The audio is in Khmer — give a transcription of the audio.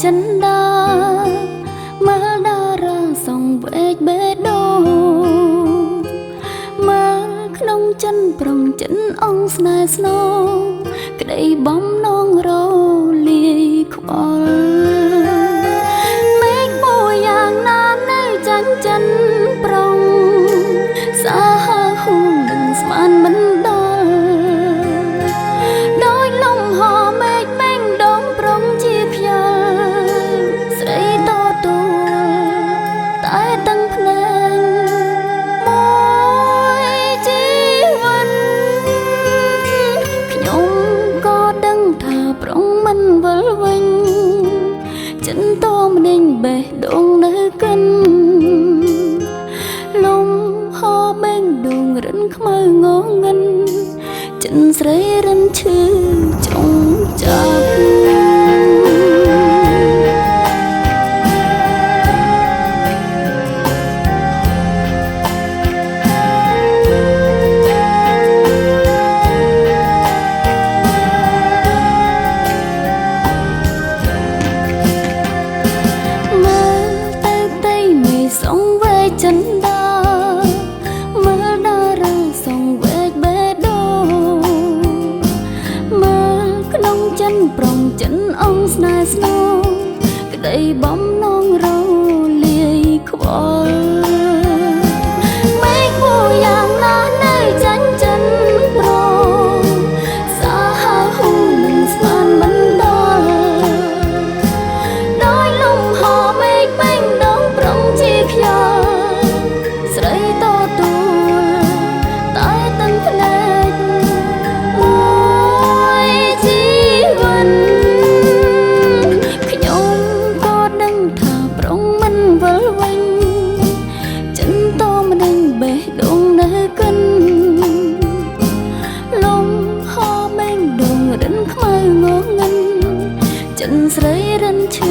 ចិនដាមើលតារាសងវែកបេះដូងមើលក្នុងចិនប្រុងចិនអង្គស្នេហ៍ស្នងក្តីបំណងរលាយខ្វល់មេឃមួយយ៉ាងណានៅចាញ់ចិនប្រុងសាហាហួងនឹងស្មានមិនដល់ដោយលំហមេឃមេងដងប្រុងជាខ្យល់ស្រីតទូតែតឹងភ្នែកមួយជីវិតខ្ញុំក៏ដឹងថាប្រុងមិនវិលវិញចិនតម្ដេញបេះដូងនៅកិនលំហមេឃដងរិនខ្មៅងងឹនចិនស្រីរិនឈឺចង់ចាប់សងវែកចិនដាមើលតារាសងវែកបេះដូងមើលក្នុងចិនប្រុងចិនអង្គស្នេហ៍ស្នងក្តីបំណងរលាយខ្វល់មេឃមួយយ៉ាងណានៅចាញ់ចិនប្រុងសាហាហួងនឹងស្មានមិនដល់ដោយលំហមេឃពេញដងប្រុងជាខ្យល់ស្រីតទូតែតឹងភ្នែកមួយជីវិតខ្ញុំក៏ដឹងថាប្រុងមិនវិលវិញចិនតម្ដេញបេះដូងនៅកិនលំហមេឃដងរិនខ្មៅងងឹនចិនស្រីរិនឈឺ